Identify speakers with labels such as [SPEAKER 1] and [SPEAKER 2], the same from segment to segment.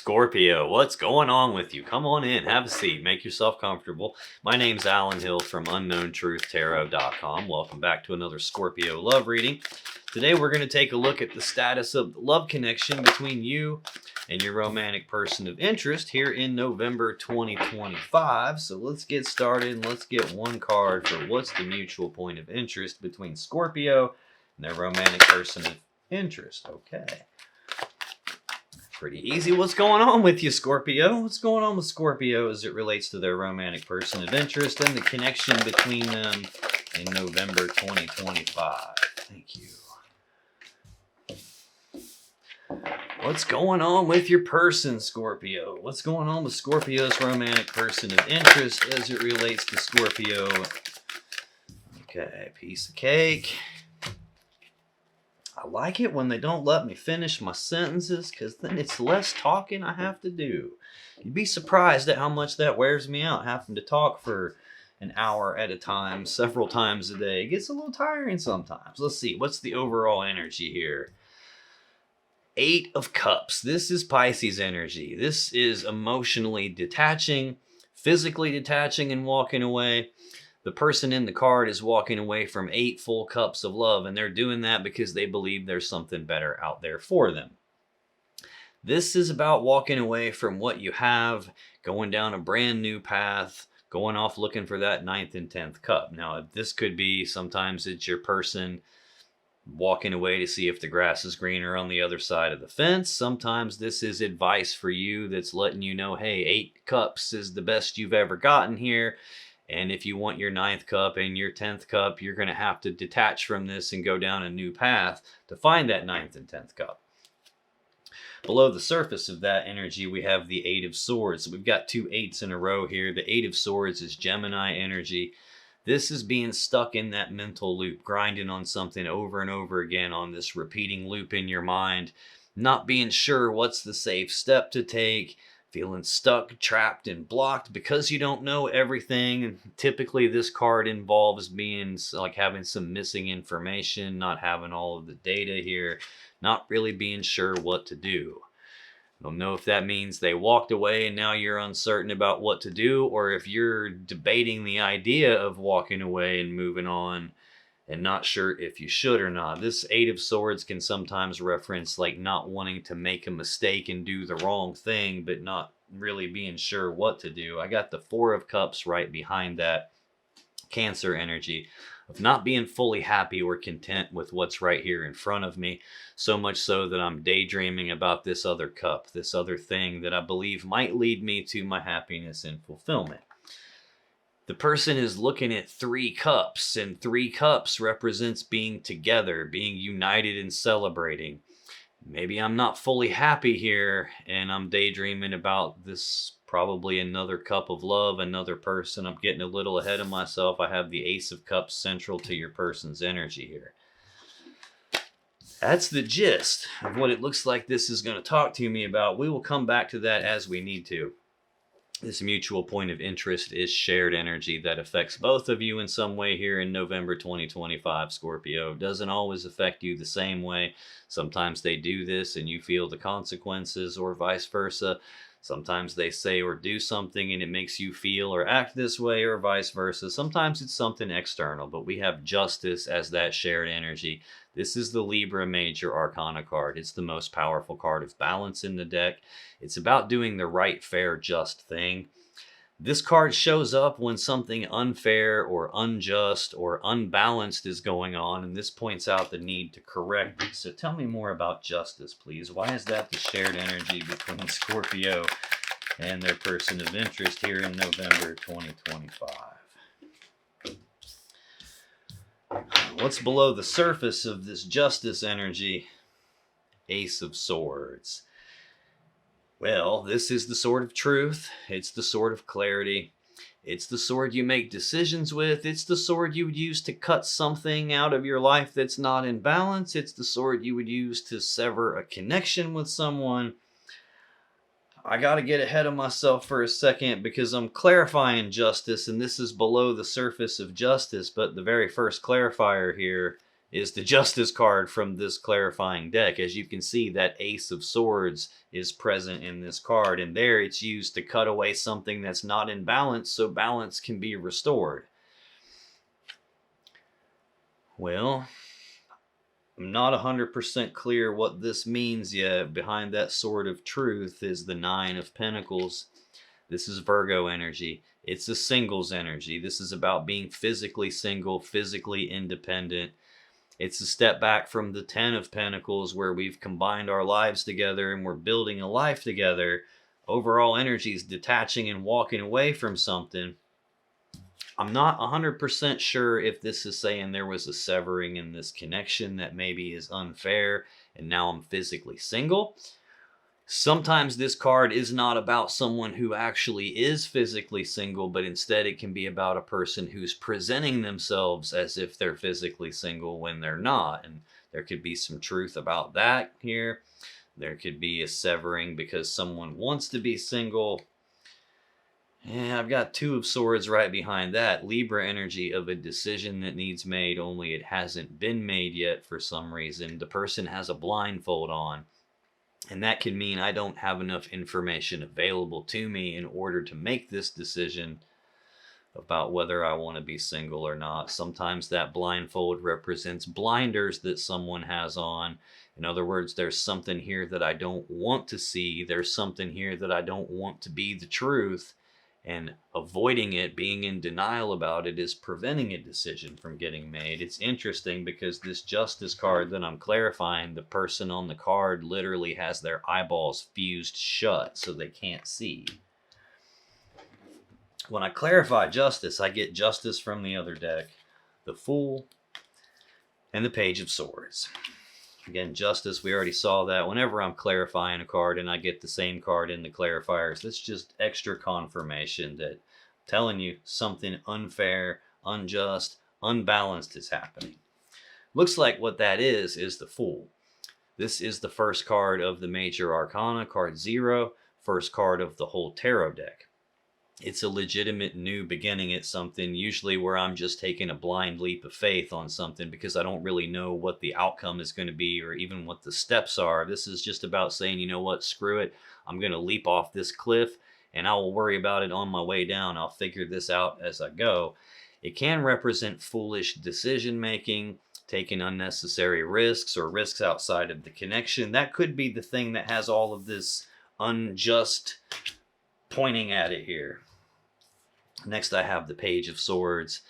[SPEAKER 1] Scorpio, what's going on with you? Come on in, have a seat, make yourself comfortable. My name's Alan Hill from UnknownTruthTarot.com. Welcome back to another Scorpio love reading. Today we're going to take a look at the status of the love connection between you and your romantic person of interest here in November 2025. So let's get started and let's get one card for what's the mutual point of interest between Scorpio and their romantic person of interest. Okay. Pretty easy. What's going on with you, Scorpio? What's going on with Scorpio as it relates to their romantic person of interest and the connection between them in November 2025? Thank you. What's going on with your person, Scorpio? What's going on with Scorpio's romantic person of interest as it relates to Scorpio? Okay, piece of cake. I like it when they don't let me finish my sentences because then it's less talking I have to do. You'd be surprised at how much that wears me out, having to talk for an hour at a time, several times a day. It gets a little tiring sometimes. Let's see, what's the overall energy here? 8 of Cups. This is Pisces energy. This is emotionally detaching, physically detaching and walking away. The person in the card is walking away from 8 full cups of love, and they're doing that because they believe there's something better out there for them. This is about walking away from what you have, going down a brand new path, going off looking for that 9th and 10th cup. Now, this could be, sometimes it's your person walking away to see if the grass is greener on the other side of the fence. Sometimes this is advice for you that's letting you know, hey, 8 cups is the best you've ever gotten here. And if you want your 9th cup and your 10th cup, you're going to have to detach from this and go down a new path to find that 9th and 10th cup. Below the surface of that energy, we have the 8 of Swords. So we've got 2 8s in a row here. The 8 of Swords is Gemini energy. This is being stuck in that mental loop, grinding on something over and over again on this repeating loop in your mind, not being sure what's the safe step to take, feeling stuck, trapped, and blocked because you don't know everything. And typically this card involves being like having some missing information, not having all of the data here, not really being sure what to do. I don't know if that means they walked away and now you're uncertain about what to do, or if you're debating the idea of walking away and moving on and not sure if you should or not. This 8 of Swords can sometimes reference like not wanting to make a mistake and do the wrong thing, but not really being sure what to do. I got the 4 of Cups right behind that, Cancer energy, of not being fully happy or content with what's right here in front of me, so much so that I'm daydreaming about this other cup, this other thing that I believe might lead me to my happiness and fulfillment. The person is looking at 3 cups, and 3 cups represents being together, being united and celebrating. Maybe I'm not fully happy here, and I'm daydreaming about this, probably another cup of love, another person. I'm getting a little ahead of myself. I have the Ace of Cups central to your person's energy here. That's the gist of what it looks like this is going to talk to me about. We will come back to that as we need to. This mutual point of interest is shared energy that affects both of you in some way here in November 2025, Scorpio. Doesn't always affect you the same way. Sometimes they do this and you feel the consequences, or vice versa. Sometimes they say or do something and it makes you feel or act this way, or vice versa. Sometimes it's something external, but we have Justice as that shared energy. This is the Libra Major Arcana card. It's the most powerful card of balance in the deck. It's about doing the right, fair, just thing. This card shows up when something unfair or unjust or unbalanced is going on, and this points out the need to correct it. So tell me more about Justice, please. Why is that the shared energy between Scorpio and their person of interest here in November 2025? What's below the surface of this Justice energy? Ace of Swords. Well, this is the sword of truth. It's the sword of clarity. It's the sword you make decisions with. It's the sword you would use to cut something out of your life that's not in balance. It's the sword you would use to sever a connection with someone. I got to get ahead of myself for a second because I'm clarifying Justice, and this is below the surface of Justice, but the very first clarifier here is the Justice card from this clarifying deck. As you can see, that Ace of Swords is present in this card, and there it's used to cut away something that's not in balance so balance can be restored. Well, I'm not 100% clear what this means yet. Behind that Sword of Truth is the Nine of Pentacles. This is Virgo energy. It's a singles energy. This is about being physically single, physically independent. It's a step back from the Ten of Pentacles, where we've combined our lives together and we're building a life together. Overall energy is detaching and walking away from something. I'm not 100% sure if this is saying there was a severing in this connection that maybe is unfair and now I'm physically single. Sometimes this card is not about someone who actually is physically single, but instead it can be about a person who's presenting themselves as if they're physically single when they're not. And there could be some truth about that here. There could be a severing because someone wants to be single. Yeah, I've got Two of Swords right behind that. Libra energy of a decision that needs made, only it hasn't been made yet for some reason. The person has a blindfold on. And that can mean I don't have enough information available to me in order to make this decision about whether I want to be single or not. Sometimes that blindfold represents blinders that someone has on. In other words, there's something here that I don't want to see. There's something here that I don't want to be the truth. And avoiding it, being in denial about it, is preventing a decision from getting made. It's interesting because this Justice card that I'm clarifying, the person on the card literally has their eyeballs fused shut so they can't see. When I clarify Justice, I get Justice from the other deck, the Fool, and the Page of Swords. Again, Justice, we already saw that. Whenever I'm clarifying a card and I get the same card in the clarifiers, that's just extra confirmation that I'm telling you something unfair, unjust, unbalanced is happening. Looks like what that is the Fool. This is the first card of the Major Arcana, card 0, first card of the whole tarot deck. It's a legitimate new beginning at something, usually where I'm just taking a blind leap of faith on something because I don't really know what the outcome is going to be or even what the steps are. This is just about saying, you know what, screw it. I'm going to leap off this cliff and I will worry about it on my way down. I'll figure this out as I go. It can represent foolish decision making, taking unnecessary risks or risks outside of the connection. That could be the thing that has all of this unjust pointing at it here. Next, I have the Page of Swords.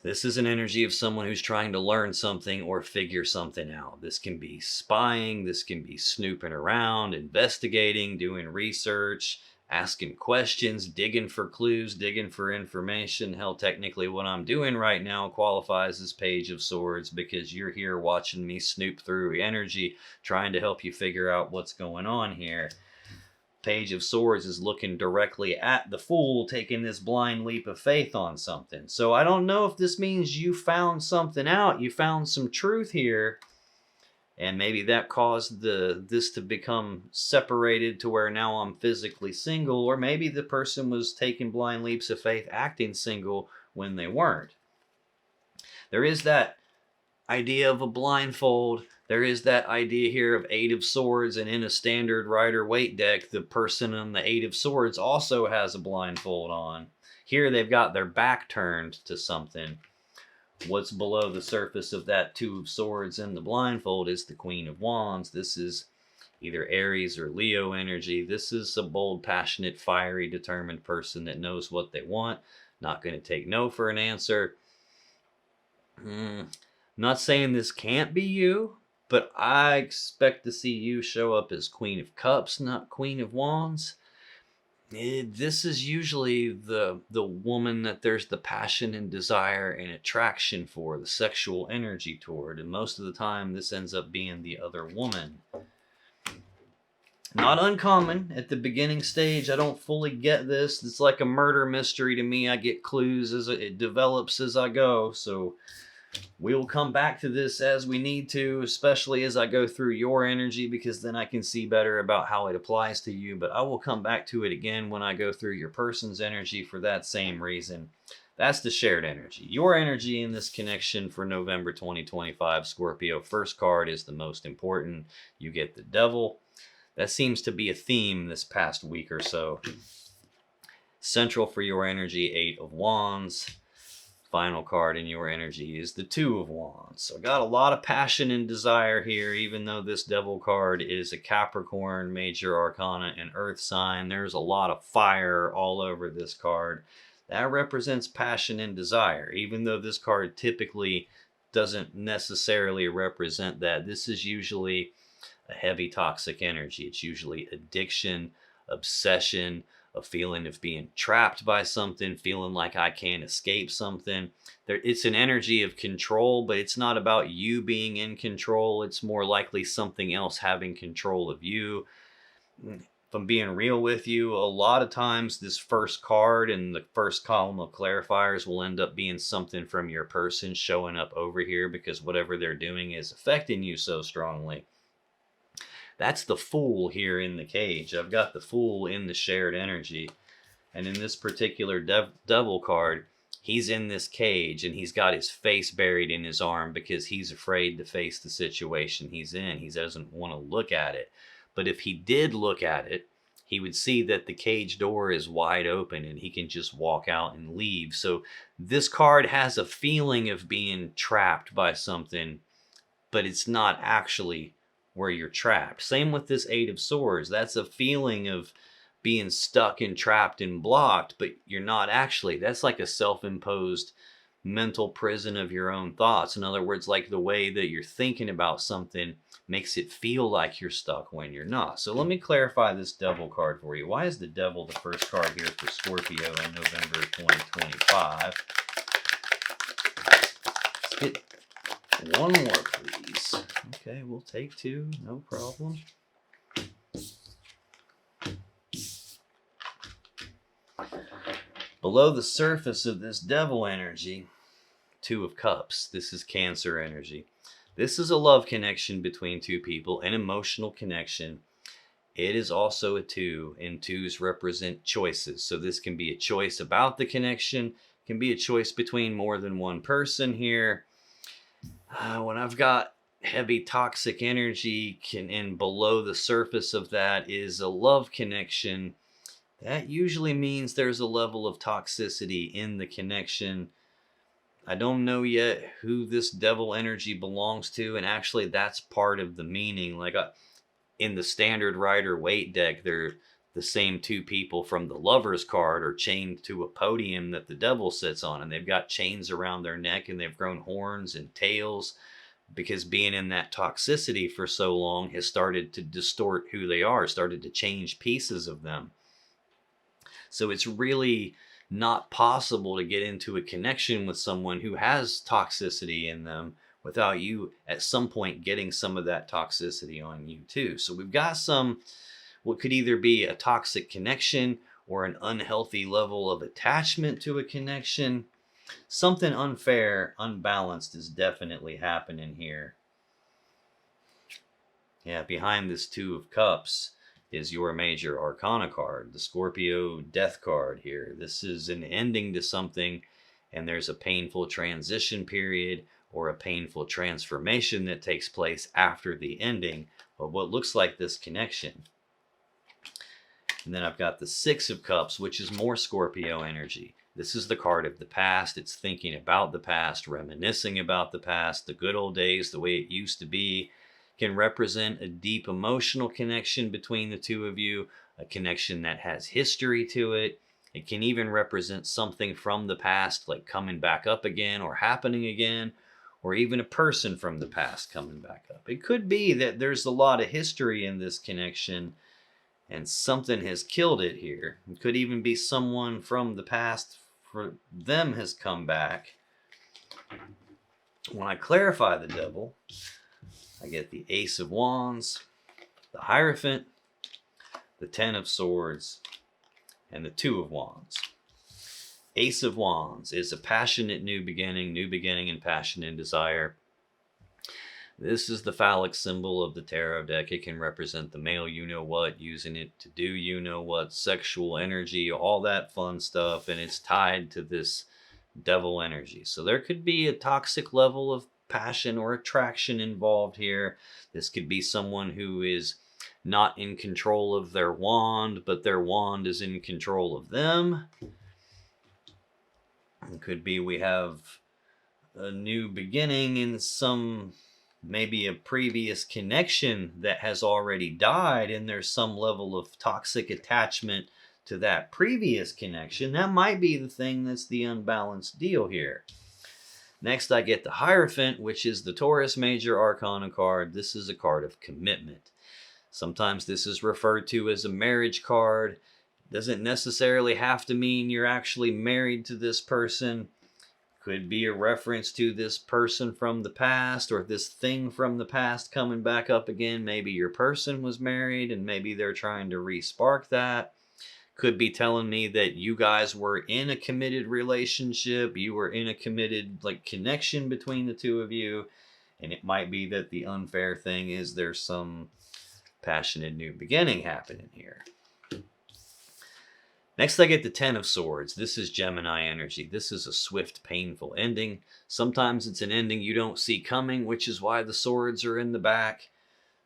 [SPEAKER 1] This is an energy of someone who's trying to learn something or figure something out. This can be spying, this can be snooping around, investigating, doing research, asking questions, digging for clues, digging for information. Hell, technically what I'm doing right now qualifies as Page of Swords because you're here watching me snoop through energy, trying to help you figure out what's going on here. Page of Swords is looking directly at the Fool, taking this blind leap of faith on something. So I don't know if this means you found something out, you found some truth here, and maybe that caused this to become separated to where now I'm physically single, or maybe the person was taking blind leaps of faith, acting single when they weren't. There is that idea of a blindfold. There is that idea here of Eight of Swords, and in a standard Rider-Waite deck, the person on the Eight of Swords also has a blindfold on. Here they've got their back turned to something. What's below the surface of that Two of Swords and the blindfold is the Queen of Wands. This is either Aries or Leo energy. This is a bold, passionate, fiery, determined person that knows what they want. Not going to take no for an answer. Not saying this can't be you, but I expect to see you show up as Queen of Cups, not Queen of Wands. This is usually the woman that there's the passion and desire and attraction for, the sexual energy toward. And most of the time, this ends up being the other woman. Not uncommon at the beginning stage. I don't fully get this. It's like a murder mystery to me. I get clues as it develops as I go. So we will come back to this as we need to, especially as I go through your energy, because then I can see better about how it applies to you. But I will come back to it again when I go through your person's energy for that same reason. That's the shared energy. Your energy in this connection for November 2025, Scorpio. First card is the most important. You get the Devil. That seems to be a theme this past week or so. Central for your energy, Eight of Wands. Final card in your energy is the Two of Wands. So got a lot of passion and desire here, even though this Devil card is a Capricorn, major arcana, and earth sign. There's a lot of fire all over this card. That represents passion and desire, even though this card typically doesn't necessarily represent that. This is usually a heavy toxic energy. It's usually addiction, obsession, a feeling of being trapped by something, feeling like I can't escape something. It's an energy of control, but it's not about you being in control. It's more likely something else having control of you. If I'm being real with you, a lot of times this first card in the first column of clarifiers will end up being something from your person showing up over here because whatever they're doing is affecting you so strongly. That's the Fool here in the cage. I've got the Fool in the shared energy. And in this particular Devil card, he's in this cage and he's got his face buried in his arm because he's afraid to face the situation he's in. He doesn't want to look at it. But if he did look at it, he would see that the cage door is wide open and he can just walk out and leave. So this card has a feeling of being trapped by something, but it's not actually where you're trapped. Same with this Eight of Swords. That's a feeling of being stuck and trapped and blocked, but you're not actually. That's like a self-imposed mental prison of your own thoughts. In other words, like the way that you're thinking about something makes it feel like you're stuck when you're not. So let me clarify this Devil card for you. Why is the Devil the first card here for Scorpio in November 2025? Let's get one more, please. Okay, we'll take two, no problem. Below the surface of this Devil energy, Two of Cups. This is Cancer energy. This is a love connection between two people, an emotional connection. It is also a two, and twos represent choices. So this can be a choice about the connection, can be a choice between more than one person here. When I've got heavy toxic energy and below the surface of that is a love connection, that usually means there's a level of toxicity in the connection. I don't know yet who this Devil energy belongs to, and actually that's part of the meaning. Like in the standard Rider-Waite deck, they're the same two people from the Lover's card are chained to a podium that the Devil sits on, and they've got chains around their neck and they've grown horns and tails because being in that toxicity for so long has started to distort who they are, started to change pieces of them. So it's really not possible to get into a connection with someone who has toxicity in them without you at some point getting some of that toxicity on you too. So we've got some, what could either be a toxic connection or an unhealthy level of attachment to a connection. Something unfair, unbalanced is definitely happening here. Yeah, behind this Two of Cups is your major arcana card, the Scorpio Death card here. This is an ending to something, and there's a painful transition period or a painful transformation that takes place after the ending of what looks like this connection. And then I've got the Six of Cups, which is more Scorpio energy. This is the card of the past. It's thinking about the past, reminiscing about the past, the good old days, the way it used to be. Can represent a deep emotional connection between the two of you, a connection that has history to it. It can even represent something from the past, like coming back up again or happening again, or even a person from the past coming back up. It could be that there's a lot of history in this connection and something has killed it here. It could even be someone from the past for them has come back. When I clarify the Devil, I get the Ace of Wands, the Hierophant, the Ten of Swords, and the Two of Wands. Ace of Wands is a passionate new beginning and passion and desire. This is the phallic symbol of the tarot deck. It can represent the male you-know-what, using it to do you-know-what, sexual energy, all that fun stuff, and it's tied to this Devil energy. So there could be a toxic level of passion or attraction involved here. This could be someone who is not in control of their wand, but their wand is in control of them. It could be we have a new beginning in some, maybe a previous connection that has already died, and there's some level of toxic attachment to that previous connection. That might be the thing that's the unbalanced deal here. Next, I get the Hierophant, which is the Taurus Major Arcana card. This is a card of commitment. Sometimes this is referred to as a marriage card. Doesn't necessarily have to mean you're actually married to this person. Could be a reference to this person from the past, or this thing from the past coming back up again. Maybe your person was married and maybe they're trying to re-spark that. Could be telling me that you guys were in a committed relationship. You were in a committed connection between the two of you. And it might be that the unfair thing is there's some passionate new beginning happening here. Next, I get the Ten of Swords. This is Gemini energy. This is a swift, painful ending. Sometimes it's an ending you don't see coming, which is why the swords are in the back.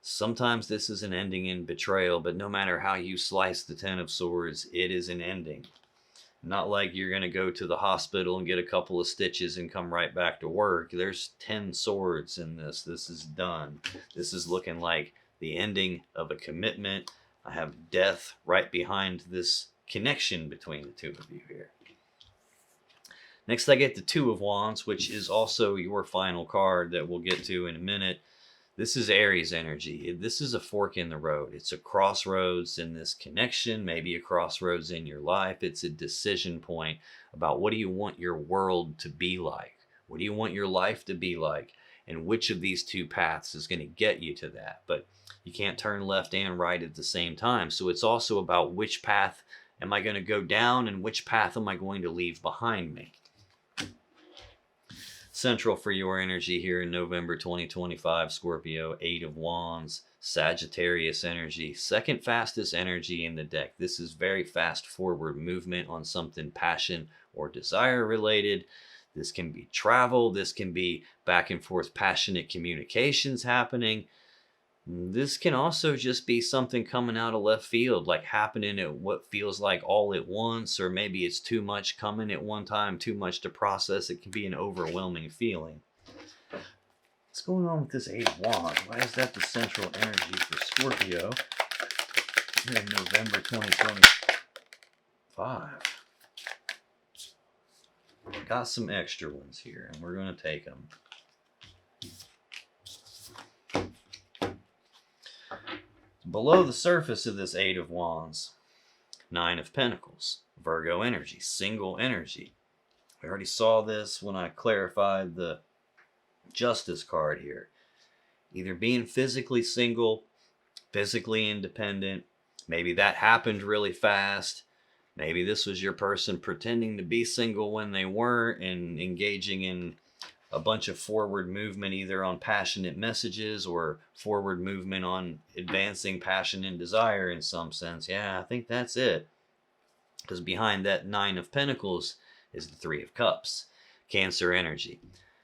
[SPEAKER 1] Sometimes this is an ending in betrayal, but no matter how you slice the Ten of Swords, it is an ending. Not like you're going to go to the hospital and get a couple of stitches and come right back to work. There's 10 swords in this. This is done. This is looking like the ending of a commitment. I have death right behind this connection between the two of you here. Next, I get the Two of Wands, which is also your final card that we'll get to in a minute. This is Aries energy. This is a fork in the road. It's a crossroads in this connection, maybe a crossroads in your life. It's a decision point about what do you want your world to be like? What do you want your life to be like? And which of these two paths is going to get you to that? But you can't turn left and right at the same time. So it's also about which path am I going to go down and which path am I going to leave behind me? Central for your energy here in November 2025, Scorpio, Eight of Wands, Sagittarius energy, second fastest energy in the deck. This is very fast forward movement on something passion or desire related. This can be travel. This can be back and forth passionate communications happening. This can also just be something coming out of left field, like happening at what feels like all at once, or maybe it's too much coming at one time, too much to process. It can be an overwhelming feeling. What's going on with this Eight of Wands? Why is that the central energy for Scorpio here in November 2025? Got some extra ones here, and we're going to take them. Below the surface of this Eight of Wands, Nine of Pentacles, Virgo energy, single energy. We already saw this when I clarified the Justice card here. Either being physically single, physically independent, maybe that happened really fast. Maybe this was your person pretending to be single when they weren't and engaging in a bunch of forward movement, either on passionate messages or forward movement on advancing passion and desire in some sense. Yeah, I think that's it. Because behind that Nine of Pentacles is the Three of Cups, Cancer energy.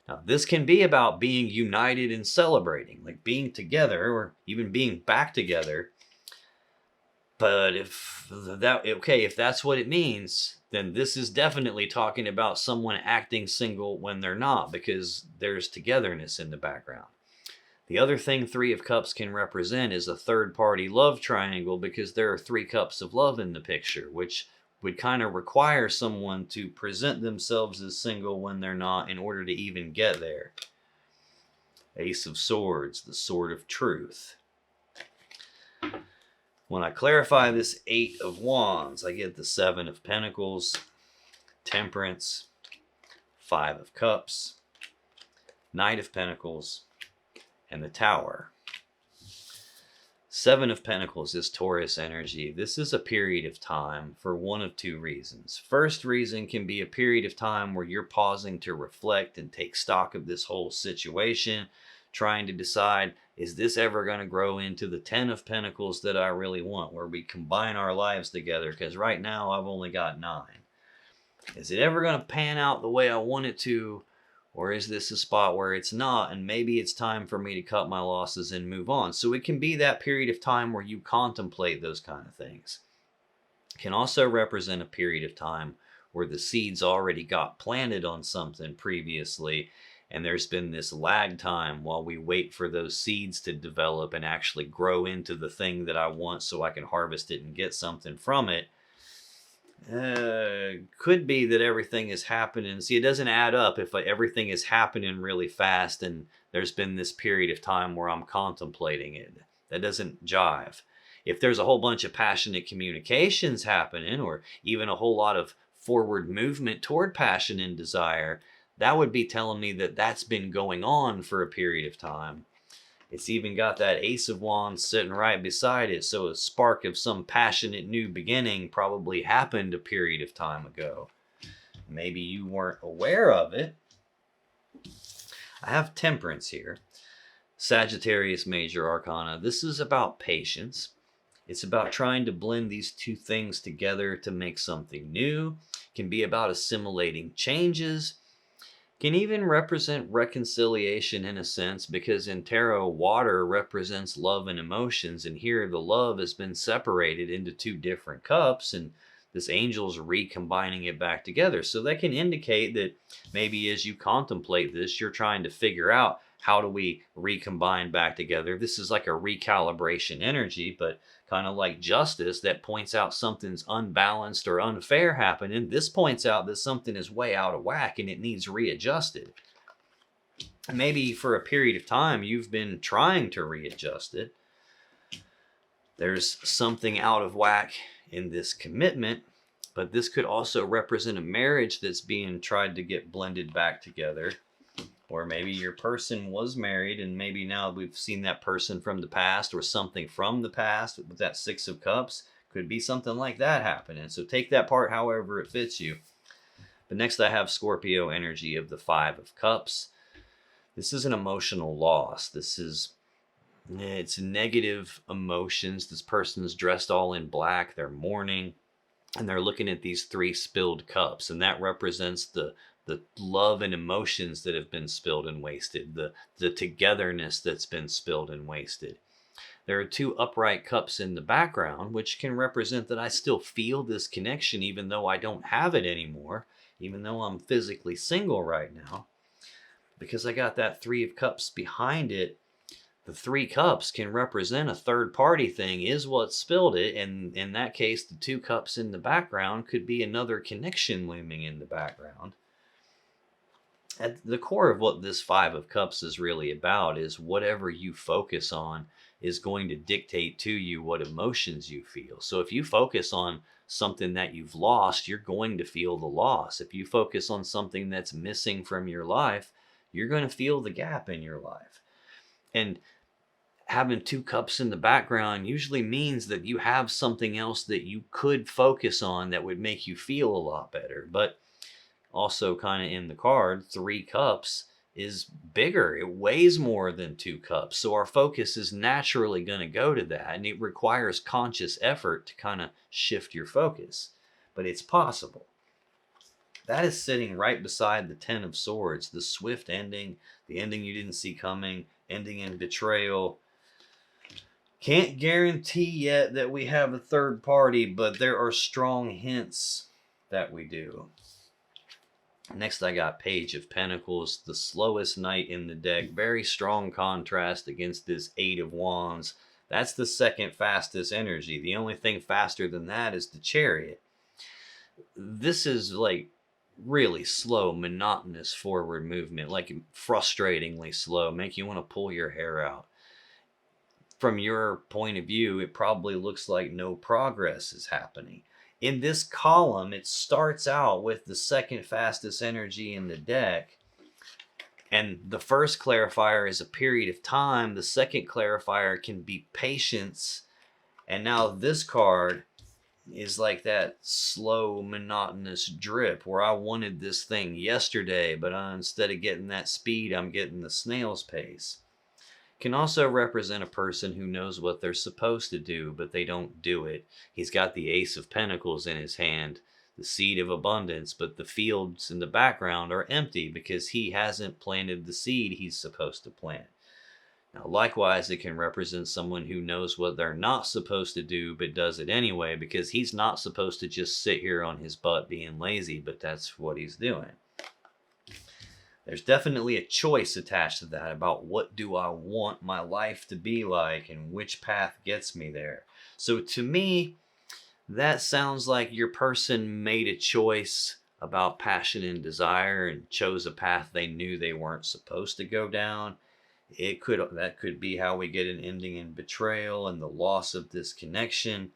[SPEAKER 1] Now, this can be about being united and celebrating, like being together or even being back together. But if that's what it means, then this is definitely talking about someone acting single when they're not, because there's togetherness in the background. The other thing Three of Cups can represent is a third-party love triangle, because there are three cups of love in the picture, which would kind of require someone to present themselves as single when they're not in order to even get there. Ace of Swords, the sword of truth. When I clarify this Eight of Wands, I get the Seven of Pentacles, Temperance, Five of Cups, Knight of Pentacles, and the Tower. Seven of Pentacles is Taurus energy. This is a period of time for one of two reasons. First reason can be a period of time where you're pausing to reflect and take stock of this whole situation, trying to decide, is this ever going to grow into the 10 of Pentacles that I really want, where we combine our lives together? Because right now I've only got 9. Is it ever going to pan out the way I want it to? Or is this a spot where it's not, and maybe it's time for me to cut my losses and move on? So it can be that period of time where you contemplate those kind of things. It can also represent a period of time where the seeds already got planted on something previously, and there's been this lag time while we wait for those seeds to develop and actually grow into the thing that I want so I can harvest it and get something from it. Could be that everything is happening. See, it doesn't add up if everything is happening really fast and there's been this period of time where I'm contemplating it. That doesn't jive. If there's a whole bunch of passionate communications happening, or even a whole lot of forward movement toward passion and desire, that would be telling me that that's been going on for a period of time. It's even got that Ace of Wands sitting right beside it, so a spark of some passionate new beginning probably happened a period of time ago. Maybe you weren't aware of it. I have Temperance here. Sagittarius Major Arcana. This is about patience. It's about trying to blend these two things together to make something new. It can be about assimilating changes. Can even represent reconciliation in a sense, because in tarot, water represents love and emotions, and here the love has been separated into two different cups, and this angel's recombining it back together. So that can indicate that maybe as you contemplate this, you're trying to figure out, how do we recombine back together? This is like a recalibration energy, but kind of like justice that points out something's unbalanced or unfair happening. This points out that something is way out of whack and it needs readjusted. Maybe for a period of time you've been trying to readjust it. There's something out of whack in this commitment, but this could also represent a marriage that's being tried to get blended back together. Or maybe your person was married and maybe now we've seen that person from the past, or something from the past with that Six of Cups. Could be something like that happening. So take that part however it fits you. But next I have Scorpio energy of the Five of Cups. This is an emotional loss. It's negative emotions. This person is dressed all in black. They're mourning and they're looking at these three spilled cups. And that represents the love and emotions that have been spilled and wasted, the togetherness that's been spilled and wasted. There are two upright cups in the background, which can represent that I still feel this connection even though I don't have it anymore, even though I'm physically single right now. Because I got that Three of Cups behind it, the three cups can represent a third party thing is what spilled it, and in that case the two cups in the background could be another connection looming in the background. At the core of what this Five of Cups is really about is whatever you focus on is going to dictate to you what emotions you feel. So if you focus on something that you've lost, you're going to feel the loss. If you focus on something that's missing from your life, you're going to feel the gap in your life. And having two cups in the background usually means that you have something else that you could focus on that would make you feel a lot better. But also kind of in the card, Three Cups is bigger. It weighs more than two cups. So our focus is naturally going to go to that. And it requires conscious effort to kind of shift your focus. But it's possible. That is sitting right beside the Ten of Swords, the swift ending, the ending you didn't see coming, ending in betrayal. Can't guarantee yet that we have a third party, but there are strong hints that we do. Next I got Page of Pentacles, the slowest knight in the deck. Very strong contrast against this Eight of Wands. That's the second fastest energy. The only thing faster than that is the Chariot. This is like really slow, monotonous forward movement, like frustratingly slow, make you want to pull your hair out. From your point of view, it probably looks like no progress is happening. In this column, it starts out with the second fastest energy in the deck. And the first clarifier is a period of time. The second clarifier can be patience. And now this card is like that slow, monotonous drip where I wanted this thing yesterday, but instead of getting that speed, I'm getting the snail's pace. Can also represent a person who knows what they're supposed to do, but they don't do it. He's got the Ace of Pentacles in his hand. the seed of abundance, but the fields in the background are empty because he hasn't planted the seed he's supposed to plant. Now, likewise, it can represent someone who knows what they're not supposed to do, but does it anyway because he's not supposed to just sit here on his butt being lazy, but that's what he's doing. There's definitely a choice attached to that about what do I want my life to be like and which path gets me there. So to me, that sounds like your person made a choice about passion and desire and chose a path they knew they weren't supposed to go down. That could be how we get an ending in betrayal and the loss of this connection.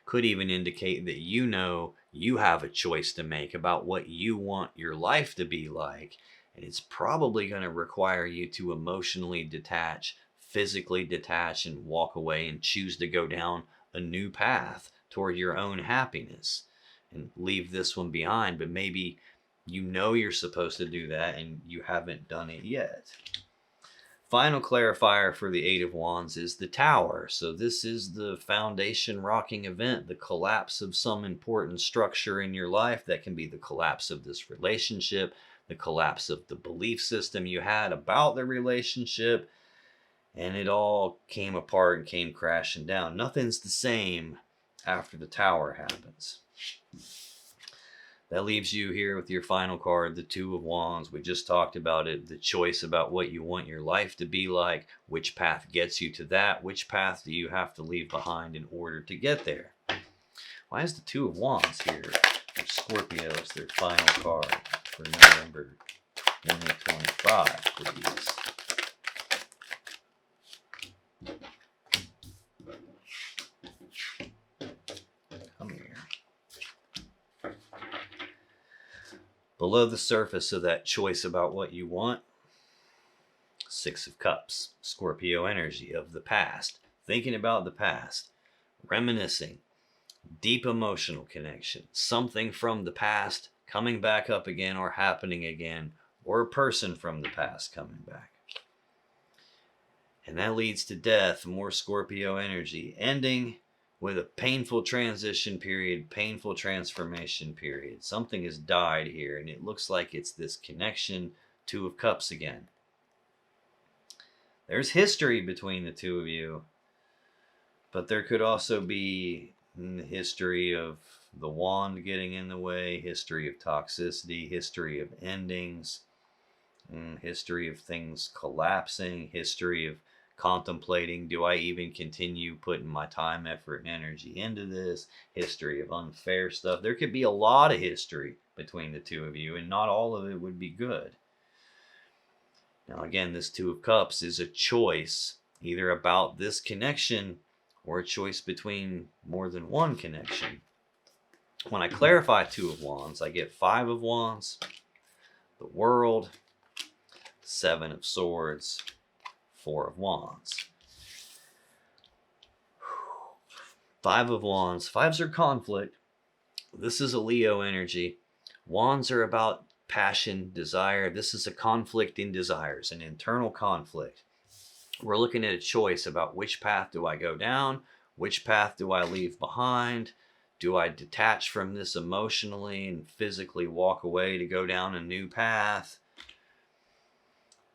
[SPEAKER 1] Could even indicate that you have a choice to make about what you want your life to be like, and it's probably going to require you to emotionally detach, physically detach, and walk away and choose to go down a new path toward your own happiness and leave this one behind. But maybe you're supposed to do that and you haven't done it yet. Final clarifier for the Eight of Wands is the Tower. So this is the foundation rocking event, the collapse of some important structure in your life. That can be the collapse of this relationship, the collapse of the belief system you had about the relationship, and it all came apart and came crashing down. Nothing's the same after the Tower happens. That leaves you here with your final card, the Two of Wands. We just talked about it, the choice about what you want your life to be like, which path gets you to that, which path do you have to leave behind in order to get there. Why is the Two of Wands here for Scorpio as their final card for November 2025, please? Come here. Below the surface of that choice about what you want, Six of Cups, Scorpio energy of the past, thinking about the past, reminiscing, deep emotional connection, something from the past coming back up again or happening again, or a person from the past coming back. And that leads to death, more Scorpio energy, ending with a painful transition period, painful transformation period. Something has died here, and it looks like it's this connection, Two of Cups again. There's history between the two of you, but there could also be history of the wand getting in the way, history of toxicity, history of endings, history of things collapsing, history of contemplating, do I even continue putting my time, effort, and energy into this? History of unfair stuff. There could be a lot of history between the two of you, and not all of it would be good. Now, again, this Two of Cups is a choice, either about this connection or a choice between more than one connection. When I clarify Two of Wands, I get Five of Wands, the World, Seven of Swords, Four of Wands. Five of Wands. Fives are conflict. This is a Leo energy. Wands are about passion, desire. This is a conflict in desires, an internal conflict. We're looking at a choice about which path do I go down, which path do I leave behind, do I detach from this emotionally and physically walk away to go down a new path.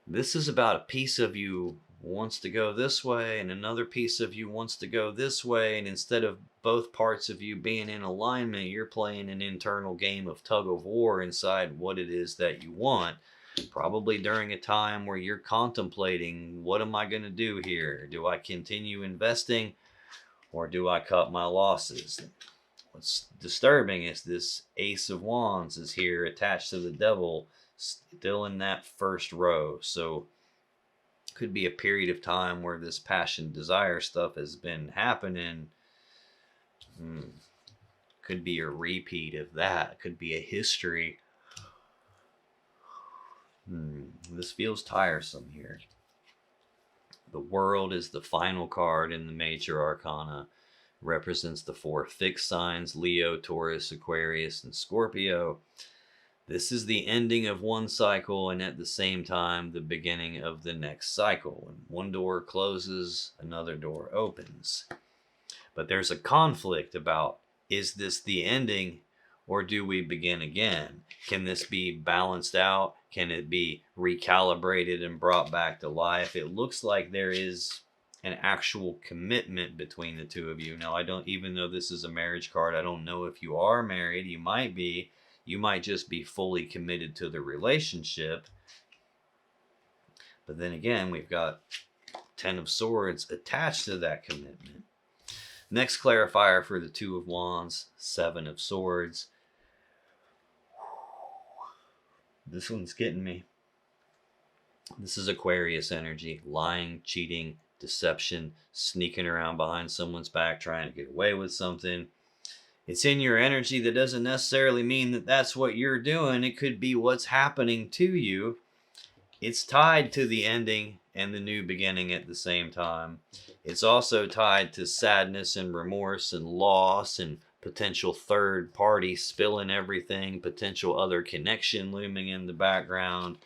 [SPEAKER 1] This is about a piece of you wants to go this way and another piece of you wants to go this way, and instead of both parts of you being in alignment, you're playing an internal game of tug of war inside what it is that you want, probably during a time where you're contemplating, what am I going to do here? Do I continue investing or do I cut my losses? What's disturbing is this Ace of Wands is here attached to the Devil, still in that first row. So could be a period of time where this passion, desire stuff has been happening. Could be a repeat of that. Could be a history. This feels tiresome here. The World is the final card in the major arcana. Represents the four fixed signs: Leo, Taurus, Aquarius, and Scorpio. This is the ending of one cycle and at the same time the beginning of the next cycle. When one door closes, another door opens. But there's a conflict about, is this the ending or do we begin again? Can this be balanced out? Can it be recalibrated and brought back to life? It looks like there is an actual commitment between the two of you. Now, I don't, even though this is a marriage card, I don't know if you are married. You might be. You might just be fully committed to the relationship. But then again, we've got 10 of Swords attached to that commitment. Next clarifier for the Two of Wands, 7 of Swords. This one's getting me. This is Aquarius energy. Lying, cheating, deception, sneaking around behind someone's back, trying to get away with something. It's in your energy. That doesn't necessarily mean that that's what you're doing. It could be what's happening to you. It's tied to the ending and the new beginning at the same time. It's also tied to sadness and remorse and loss and potential third party spilling everything, potential other connection looming in the background.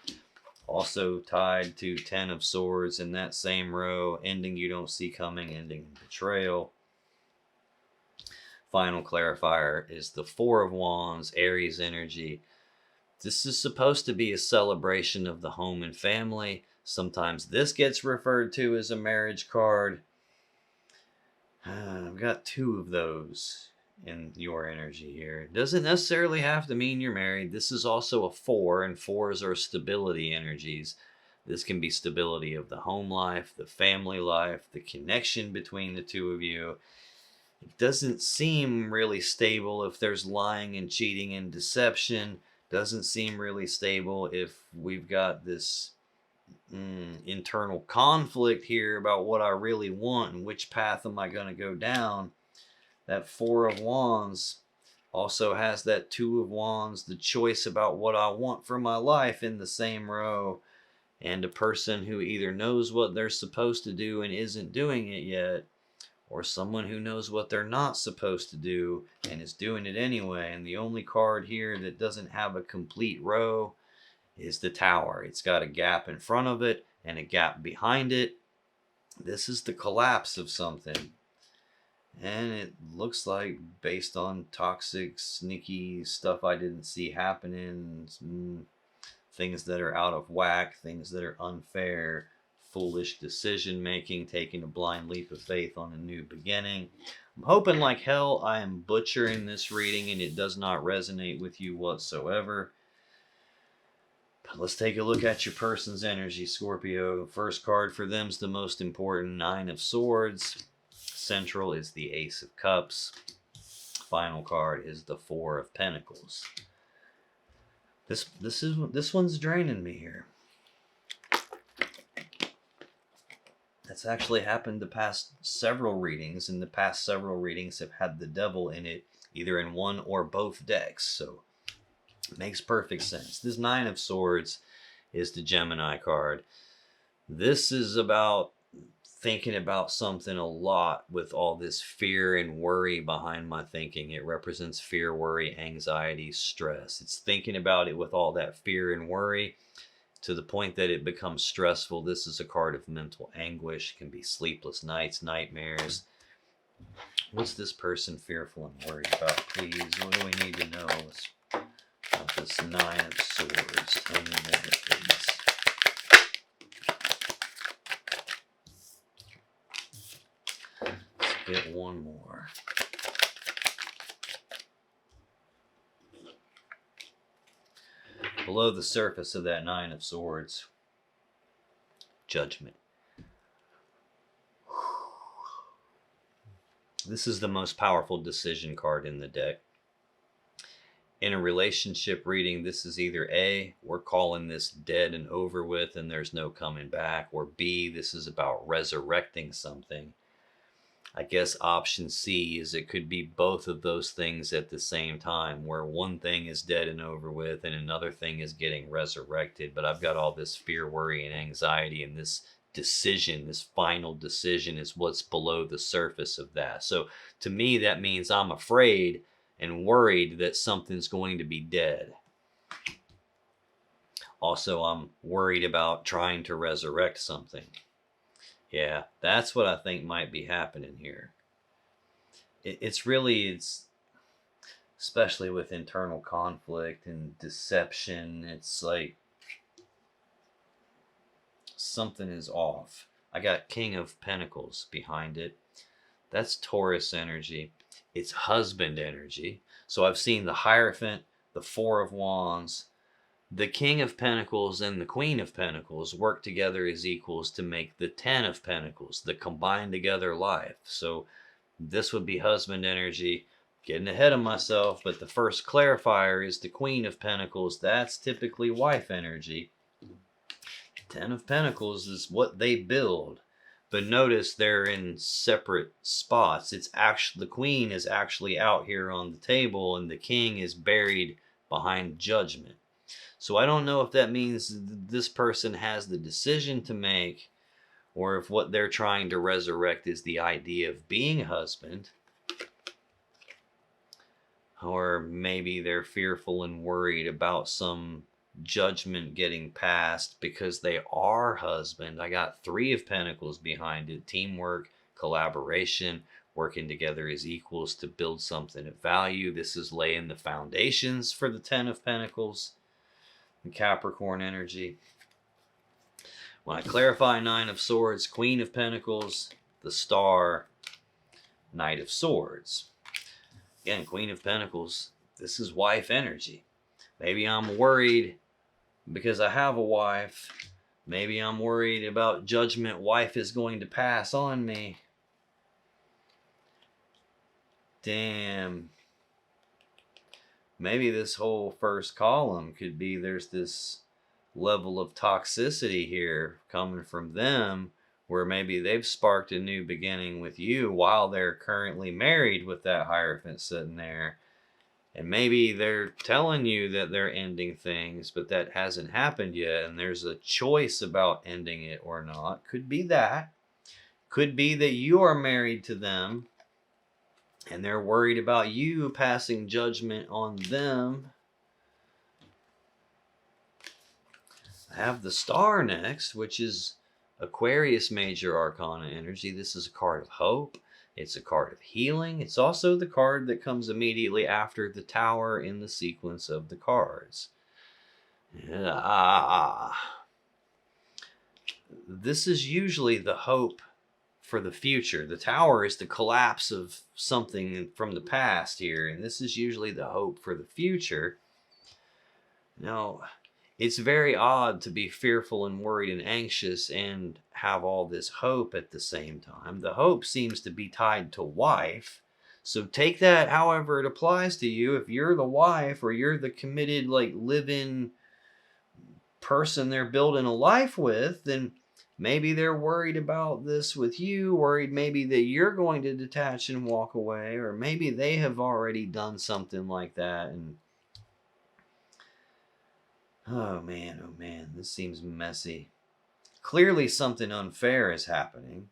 [SPEAKER 1] Also tied to 10 of Swords in that same row, ending you don't see coming, ending in betrayal. Final clarifier is the 4 of Wands, Aries energy. This is supposed to be a celebration of the home and family. Sometimes this gets referred to as a marriage card. I've got 2 of those in your energy here. It doesn't necessarily have to mean you're married. This is also a 4, and 4s are stability energies. This can be stability of the home life, the family life, the connection between the two of you. It doesn't seem really stable if there's lying and cheating and deception. Doesn't seem really stable if we've got this internal conflict here about what I really want and which path am I going to go down. That 4 of Wands also has that 2 of Wands, the choice about what I want for my life in the same row, and a person who either knows what they're supposed to do and isn't doing it yet, or someone who knows what they're not supposed to do and is doing it anyway. And the only card here that doesn't have a complete row is the Tower. It's got a gap in front of it and a gap behind it. This is the collapse of something. And it looks like, based on toxic, sneaky stuff I didn't see happening, things that are out of whack, things that are unfair, foolish decision making, taking a blind leap of faith on a new beginning. I'm hoping like hell I am butchering this reading and it does not resonate with you whatsoever. But let's take a look at your person's energy, Scorpio. First card for them is the most important, 9 of Swords. Central is the Ace of Cups. Final card is the 4 of Pentacles. This one's draining me here. That's actually happened the past several readings, and the past several readings have had the devil in it, either in one or both decks. So it makes perfect sense. This 9 of Swords is the Gemini card. This is about thinking about something a lot with all this fear and worry behind my thinking. It represents fear, worry, anxiety, stress. It's thinking about it with all that fear and worry to the point that it becomes stressful. This is a card of mental anguish. It can be sleepless nights, nightmares. What's this person fearful and worried about, please? What do we need to know about this 9 of Swords? Tell me more, please. Let's get one more. Below the surface of that 9 of Swords, Judgment. This is the most powerful decision card in the deck. In a relationship reading, this is either A, we're calling this dead and over with and there's no coming back, or B, this is about resurrecting something. I guess option C is it could be both of those things at the same time, where one thing is dead and over with and another thing is getting resurrected. But I've got all this fear, worry, and anxiety, and this decision, this final decision, is what's below the surface of that. So to me, that means I'm afraid and worried that something's going to be dead. Also, I'm worried about trying to resurrect something. Yeah, that's what I think might be happening here. It's especially with internal conflict and deception. It's like something is off. I got King of Pentacles behind it. That's Taurus energy. It's husband energy. So I've seen the Hierophant, the Four of Wands, the King of Pentacles, and the Queen of Pentacles work together as equals to make the Ten of Pentacles, the combined together life. So this would be husband energy. Getting ahead of myself, but the first clarifier is the Queen of Pentacles. That's typically wife energy. Ten of Pentacles is what they build. But notice they're in separate spots. It's actually, the Queen is actually out here on the table and the King is buried behind Judgment. So I don't know if that means this person has the decision to make, or if what they're trying to resurrect is the idea of being a husband. Or maybe they're fearful and worried about some judgment getting passed because they are husband. I got Three of Pentacles behind it. Teamwork, collaboration, working together as equals to build something of value. This is laying the foundations for the Ten of Pentacles. The Capricorn energy. When I clarify Nine of Swords, Queen of Pentacles, the Star, Knight of Swords. Again, Queen of Pentacles, this is wife energy. Maybe I'm worried because I have a wife. Maybe I'm worried about judgment wife is going to pass on me. Damn. Maybe this whole first column could be there's this level of toxicity here coming from them, where maybe they've sparked a new beginning with you while they're currently married with that Hierophant sitting there. And maybe they're telling you that they're ending things, but that hasn't happened yet, and there's a choice about ending it or not. Could be that. Could be that you are married to them and they're worried about you passing judgment on them. I have the Star next, which is Aquarius Major Arcana energy. This is a card of hope. It's a card of healing. It's also the card that comes immediately after the Tower in the sequence of the cards. This is usually the hope for the future. The Tower is the collapse of something from the past here, and this is usually the hope for the future. Now, it's very odd to be fearful and worried and anxious and have all this hope at the same time. The hope seems to be tied to wife. So take that however it applies to you. If you're the wife or you're the committed, like, live-in person they're building a life with, then maybe they're worried about this with you, worried maybe that you're going to detach and walk away, or maybe they have already done something like that. And oh man, this seems messy. Clearly something unfair is happening,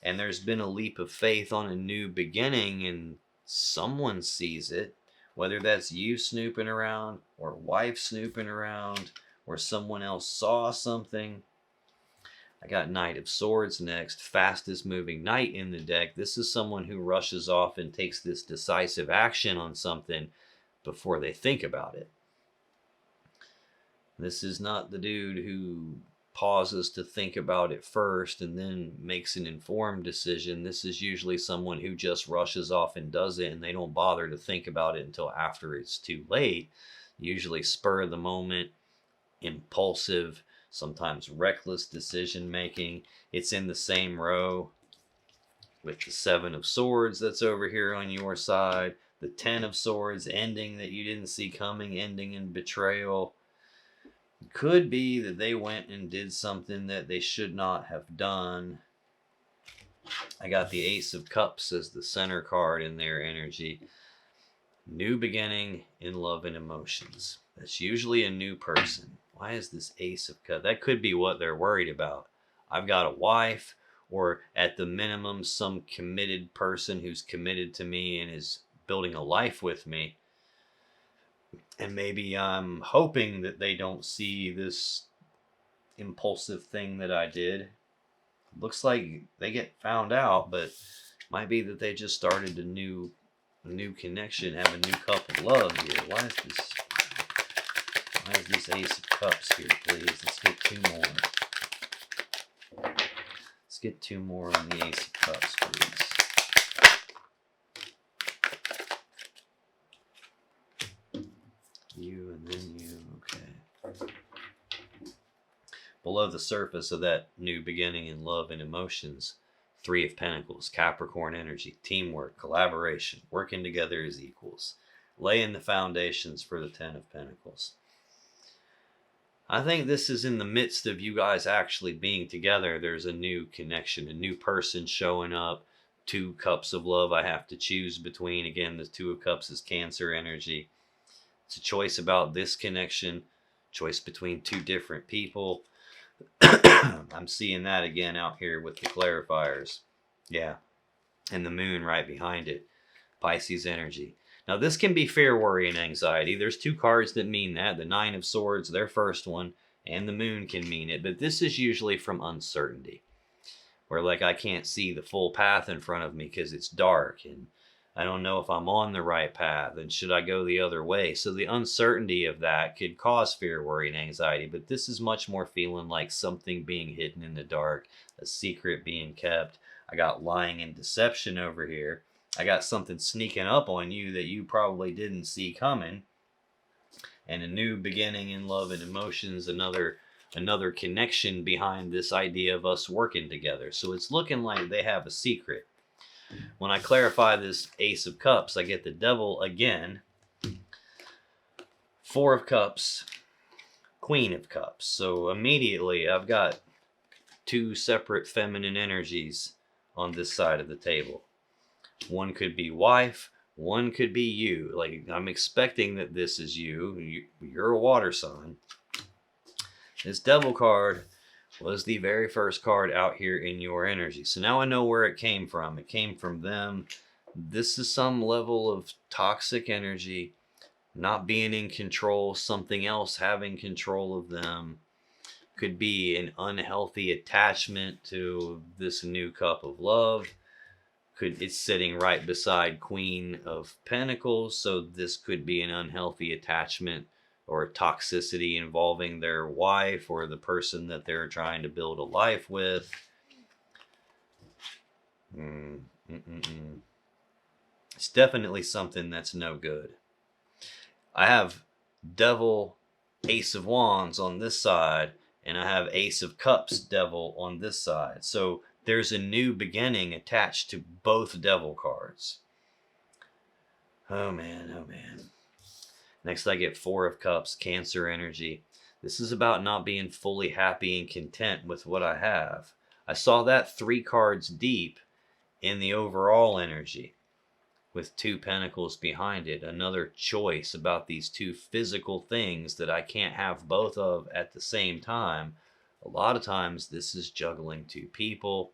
[SPEAKER 1] and there's been a leap of faith on a new beginning, and someone sees it, whether that's you snooping around, or wife snooping around, or someone else saw something. I got Knight of Swords next, fastest moving knight in the deck. This is someone who rushes off and takes this decisive action on something before they think about it. This is not the dude who pauses to think about it first and then makes an informed decision. This is usually someone who just rushes off and does it, and they don't bother to think about it until after it's too late. Usually spur of the moment, impulsive, sometimes reckless decision making. It's in the same row with the Seven of Swords that's over here on your side, the Ten of Swords, ending that you didn't see coming, ending in betrayal. Could be that they went and did something that they should not have done. I got the Ace of Cups as the center card in their energy. New beginning in love and emotions. That's usually a new person. Why is this Ace of Cups? That could be what they're worried about. I've got a wife, or at the minimum, some committed person who's committed to me and is building a life with me. And maybe I'm hoping that they don't see this impulsive thing that I did. Looks like they get found out, but might be that they just started a new new connection, have a new cup of love here. Why is this Ace of Cups here, please? Let's get two more. Let's get two more on the Ace of Cups, please. You and then you, okay. Below the surface of that new beginning in love and emotions, Three of Pentacles, Capricorn energy, teamwork, collaboration, working together as equals, laying the foundations for the Ten of Pentacles. I think this is in the midst of you guys actually being together. There's a new connection, a new person showing up. Two cups of love I have to choose between. Again, the Two of Cups is Cancer energy. It's a choice about this connection, choice between two different people. I'm seeing that again out here with the clarifiers. Yeah. And the moon right behind it. Pisces energy. Now this can be fear, worry, and anxiety. There's two cards that mean that. The Nine of Swords, their first one, and the moon can mean it. But this is usually from uncertainty. Where like I can't see the full path in front of me because it's dark. And I don't know if I'm on the right path. And should I go the other way? So the uncertainty of that could cause fear, worry, and anxiety. But this is much more feeling like something being hidden in the dark. A secret being kept. I got lying and deception over here. I got something sneaking up on you that you probably didn't see coming. And a new beginning in love and emotions, another connection behind this idea of us working together. So it's looking like they have a secret. When I clarify this Ace of Cups, I get the Devil again. Four of Cups, Queen of Cups. So immediately I've got two separate feminine energies on this side of the table. One could be wife, one could be you. Like I'm expecting that this is you. You're a water sign. This Devil card was the very first card out here in your energy. So now I know where it came from. It came from them. This is some level of toxic energy, not being in control, something else having control of them. Could be an unhealthy attachment to this new cup of love. It's sitting right beside Queen of Pentacles, so this could be an unhealthy attachment or toxicity involving their wife or the person that they're trying to build a life with. It's definitely something that's no good. I have Devil, Ace of Wands on this side, and I have Ace of Cups, Devil on this side. So there's a new beginning attached to both Devil cards. Oh man, oh man. Next I get Four of Cups, Cancer energy. This is about not being fully happy and content with what I have. I saw that 3 cards deep in the overall energy with 2 pentacles behind it. Another choice about these 2 physical things that I can't have both of at the same time. A lot of times this is juggling 2 people.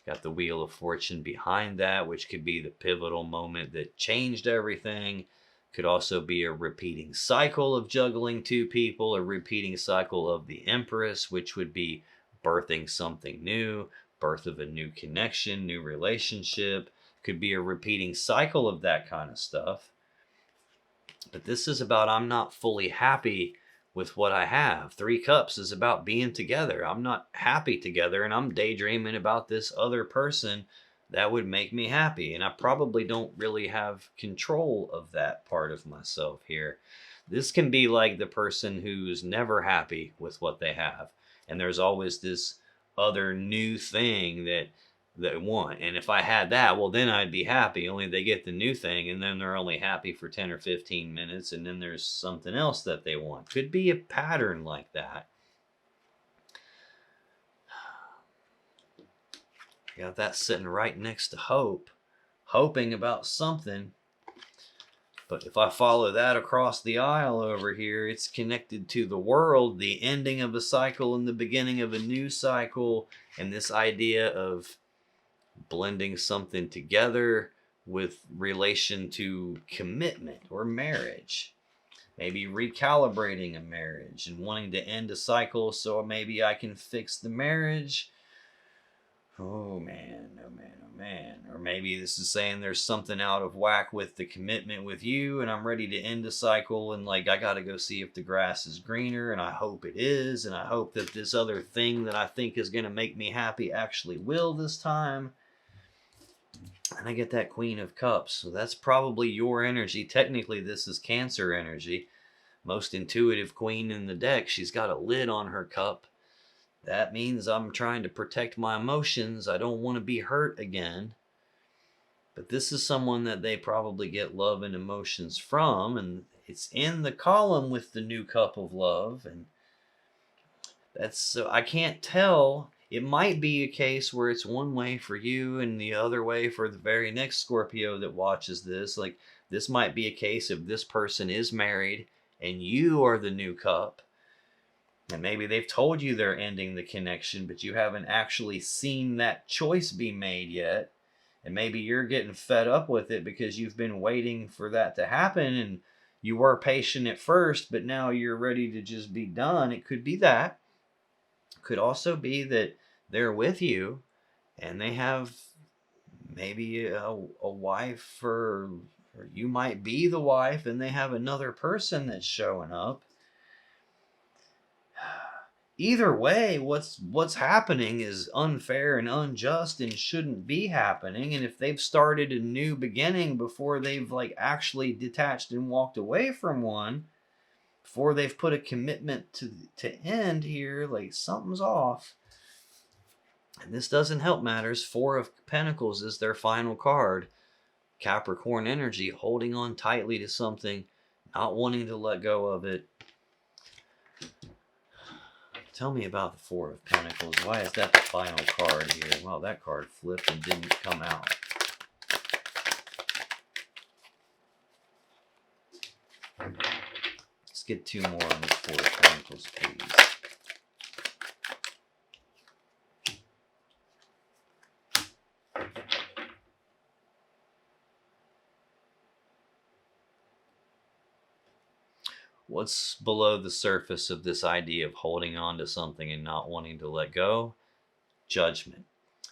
[SPEAKER 1] Got the Wheel of Fortune behind that, which could be the pivotal moment that changed everything. Could also be a repeating cycle of juggling 2 people, a repeating cycle of the Empress, which would be birthing something new, birth of a new connection, new relationship. Could be a repeating cycle of that kind of stuff. But this is about I'm not fully happy with what I have. 3 Cups is about being together. I'm not happy together, and I'm daydreaming about this other person that would make me happy. And I probably don't really have control of that part of myself here. This can be like the person who's never happy with what they have. And there's always this other new thing that they want. And if I had that, well, then I'd be happy. Only they get the new thing, and then they're only happy for 10 or 15 minutes, and then there's something else that they want. Could be a pattern like that. Got that sitting right next to hope, hoping about something. But if I follow that across the aisle over here, it's connected to the world, the ending of a cycle and the beginning of a new cycle, and this idea of blending something together with relation to commitment or marriage. Maybe recalibrating a marriage and wanting to end a cycle so maybe I can fix the marriage. Oh man, oh man, oh man. Or maybe this is saying there's something out of whack with the commitment with you, and I'm ready to end a cycle, and like I gotta go see if the grass is greener, and I hope it is, and I hope that this other thing that I think is gonna make me happy actually will this time. And I get that Queen of Cups. So that's probably your energy. Technically, this is Cancer energy. Most intuitive queen in the deck. She's got a lid on her cup. That means I'm trying to protect my emotions. I don't want to be hurt again. But this is someone that they probably get love and emotions from. And it's in the column with the new cup of love. And that's so I can't tell. It might be a case where it's one way for you and the other way for the very next Scorpio that watches this. Like this might be a case of this person is married and you are the new cup. And maybe they've told you they're ending the connection, but you haven't actually seen that choice be made yet. And maybe you're getting fed up with it because you've been waiting for that to happen and you were patient at first, but now you're ready to just be done. It could be that. Could also be that they're with you and they have maybe a wife, or you might be the wife and they have another person that's showing up. Either way, what's happening is unfair and unjust and shouldn't be happening. And if they've started a new beginning before they've like actually detached and walked away from one, before they've put a commitment to end here, like something's off. And this doesn't help matters. Four of Pentacles is their final card. Capricorn energy, holding on tightly to something, not wanting to let go of it. Tell me about the Four of Pentacles. Why is that the final card here? Well, that card flipped and didn't come out. Let's get two more on the Four of Pentacles, please. What's below the surface of this idea of holding on to something and not wanting to let go? Judgment.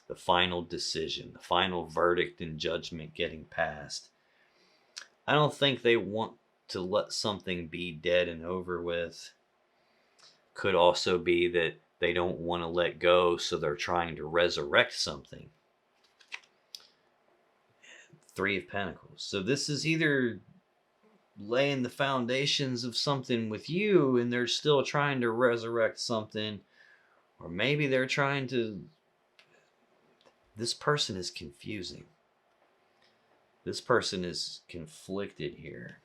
[SPEAKER 1] The final decision, the final verdict and judgment getting passed. I don't think they want to let something be dead and over with. Could also be that they don't want to let go, so they're trying to resurrect something. Three of Pentacles. So this is either laying the foundations of something with you and they're still trying to resurrect something, or maybe they're trying to. This person is confusing. This person is conflicted here.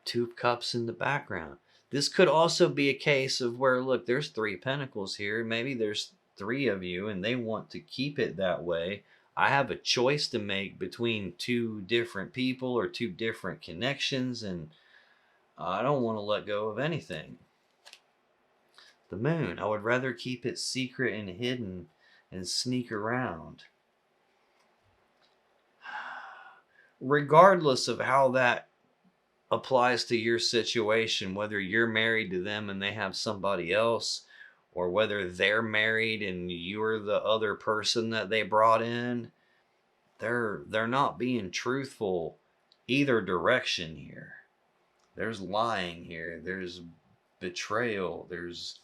[SPEAKER 1] Two of Cups in the background. This could also be a case of where, look, there's three Pentacles here. Maybe there's three of you and they want to keep it that way. I have a choice to make between two different people or two different connections, and I don't want to let go of anything. The Moon. I would rather keep it secret and hidden and sneak around. Regardless of how that applies to your situation, whether you're married to them and they have somebody else, or whether they're married and you're the other person that they brought in, they're not being truthful either direction here. There's lying here, there's betrayal, there's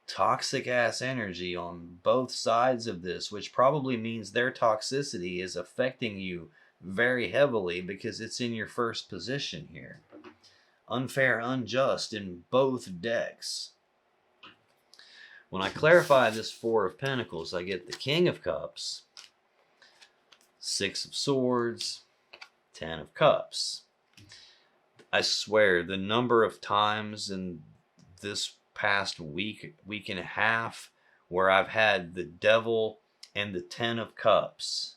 [SPEAKER 1] toxic ass energy on both sides of this, which probably means their toxicity is affecting you very heavily because it's in your first position here. Unfair, unjust in both decks. When I clarify this Four of Pentacles, I get the King of Cups, Six of Swords, Ten of Cups. I swear, the number of times in this past week and a half where I've had the Devil and the Ten of Cups.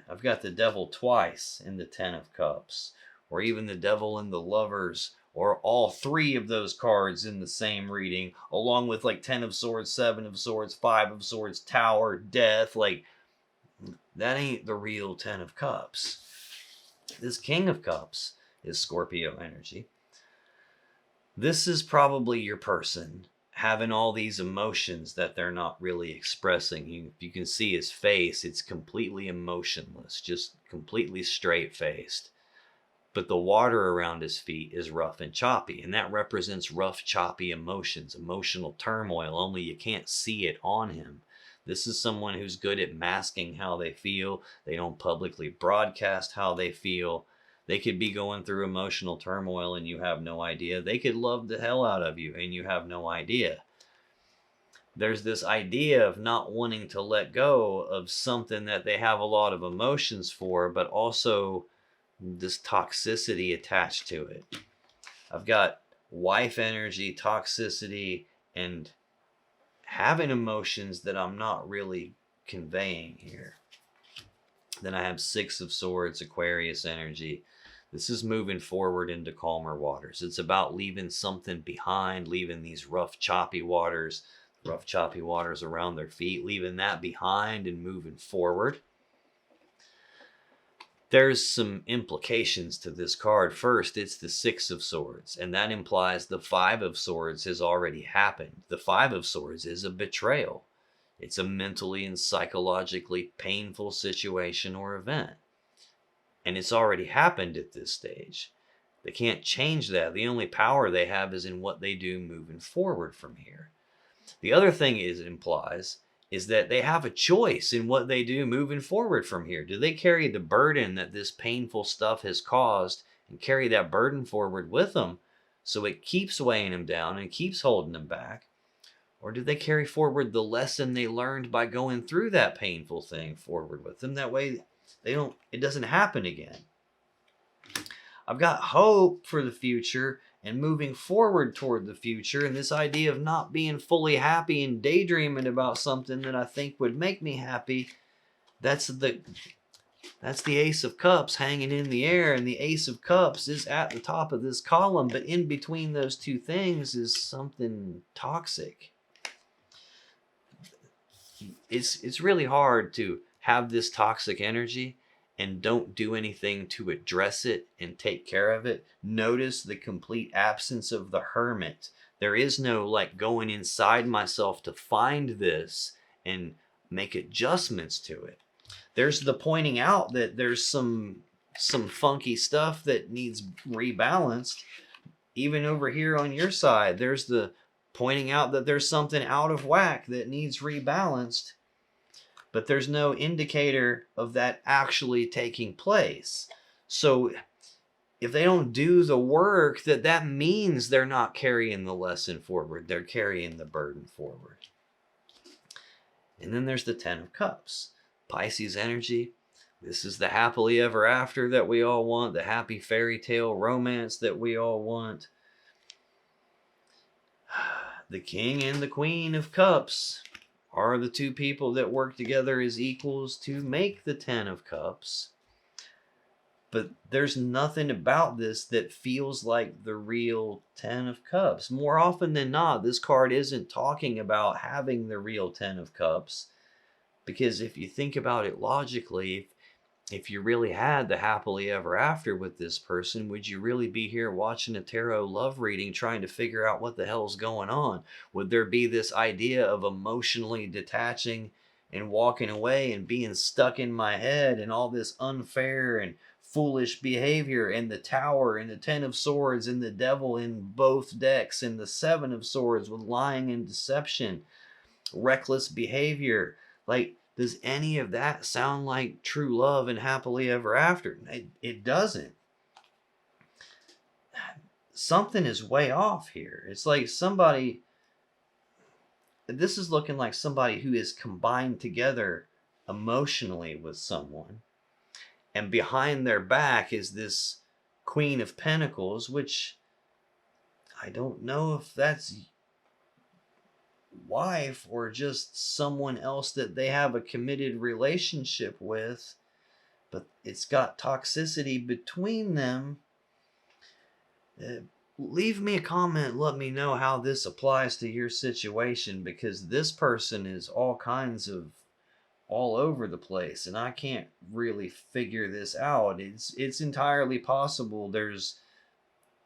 [SPEAKER 1] I've got the Devil twice in the Ten of Cups, or even the Devil and the Lovers, or all three of those cards in the same reading, along with like 10 of Swords, 7 of Swords, 5 of Swords, Tower, Death. Like, that ain't the real 10 of Cups. This King of Cups is Scorpio energy. This is probably your person having all these emotions that they're not really expressing. You can see his face, it's completely emotionless, just completely straight faced. But the water around his feet is rough and choppy, and that represents rough, choppy emotions, emotional turmoil, only you can't see it on him. This is someone who's good at masking how they feel. They don't publicly broadcast how they feel. They could be going through emotional turmoil and you have no idea. They could love the hell out of you and you have no idea. There's this idea of not wanting to let go of something that they have a lot of emotions for, but also this toxicity attached to it. I've got wife energy, toxicity, and having emotions that I'm not really conveying here. Then I have Six of Swords, Aquarius energy. This is moving forward into calmer waters. It's about leaving something behind, leaving these rough, choppy waters around their feet, leaving that behind and moving forward. There's some implications to this card. First, it's the Six of Swords, and that implies the Five of Swords has already happened. The Five of Swords is a betrayal. It's a mentally and psychologically painful situation or event. And it's already happened at this stage. They can't change that. The only power they have is in what they do moving forward from here. The other thing it implies is that they have a choice in what they do moving forward from here. Do they carry the burden that this painful stuff has caused and carry that burden forward with them so it keeps weighing them down and keeps holding them back? Or do they carry forward the lesson they learned by going through that painful thing forward with them? That way it doesn't happen again. I've got hope for the future and moving forward toward the future, and this idea of not being fully happy and daydreaming about something that I think would make me happy. That's the Ace of Cups hanging in the air, and the Ace of Cups is at the top of this column, but in between those two things is something toxic. It's really hard to have this toxic energy and don't do anything to address it and take care of it. Notice the complete absence of the hermit. There is no like going inside myself to find this and make adjustments to it. There's the pointing out that there's some funky stuff that needs rebalanced. Even over here on your side, there's the pointing out that there's something out of whack that needs rebalanced. But there's no indicator of that actually taking place. So if they don't do the work, that means they're not carrying the lesson forward. They're carrying the burden forward. And then there's the Ten of Cups. Pisces energy. This is the happily ever after that we all want, the happy fairy tale romance that we all want. The King and the Queen of Cups are the two people that work together as equals to make the Ten of Cups. But there's nothing about this that feels like the real Ten of Cups. More often than not, this card isn't talking about having the real Ten of Cups. Because if you think about it logically, if you really had the happily ever after with this person, would you really be here watching a tarot love reading trying to figure out what the hell's going on? Would there be this idea of emotionally detaching and walking away and being stuck in my head and all this unfair and foolish behavior and the Tower and the Ten of Swords and the Devil in both decks and the Seven of Swords with lying and deception, reckless behavior? Like, does any of that sound like true love and happily ever after? It doesn't. Something is way off here. It's like this is looking like somebody who is combined together emotionally with someone. And behind their back is this Queen of Pentacles, which I don't know if that's wife or just someone else that they have a committed relationship with, but it's got toxicity between them. Leave me a comment, let me know how this applies to your situation, because this person is all kinds of all over the place and I can't really figure this out. It's entirely possible there's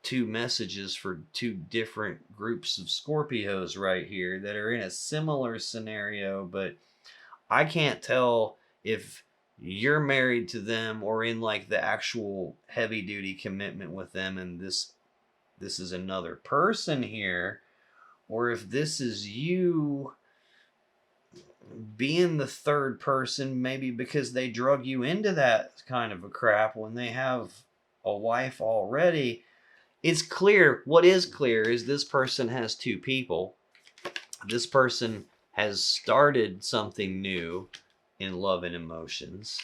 [SPEAKER 1] two messages for two different groups of Scorpios right here that are in a similar scenario, but I can't tell if you're married to them or in like the actual heavy duty commitment with them, and this is another person here, or if this is you being the third person, maybe because they drug you into that kind of a crap when they have a wife already. It's clear. What is clear is this person has two people. This person has started something new in love and emotions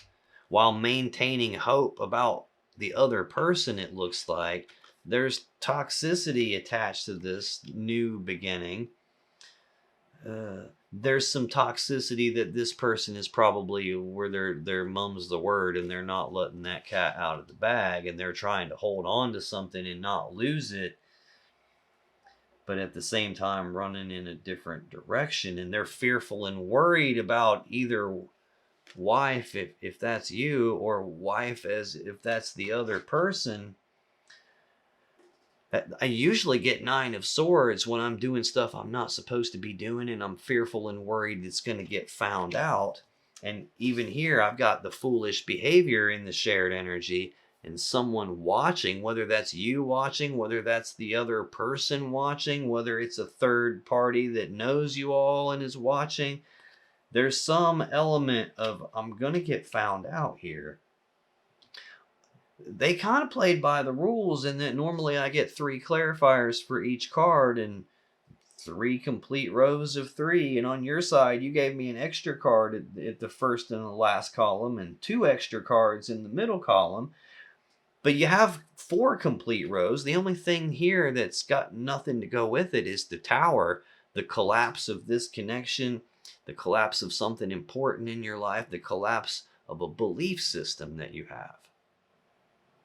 [SPEAKER 1] while maintaining hope about the other person. It looks like there's toxicity attached to this new beginning. There's some toxicity that this person is probably where their mum's the word and they're not letting that cat out of the bag and they're trying to hold on to something and not lose it, but at the same time running in a different direction, and they're fearful and worried about either wife if that's you, or wife as if that's the other person. I usually get 9 of Swords when I'm doing stuff I'm not supposed to be doing, and I'm fearful and worried it's going to get found out. And even here, I've got the foolish behavior in the shared energy, and someone watching, whether that's you watching, whether that's the other person watching, whether it's a third party that knows you all and is watching. There's some element of, I'm going to get found out here. They kind of played by the rules in that normally I get 3 clarifiers for each card and 3 complete rows of 3. And on your side, you gave me an extra card at the first and the last column and 2 extra cards in the middle column. But you have 4 complete rows. The only thing here that's got nothing to go with it is the Tower, the collapse of this connection, the collapse of something important in your life, the collapse of a belief system that you have.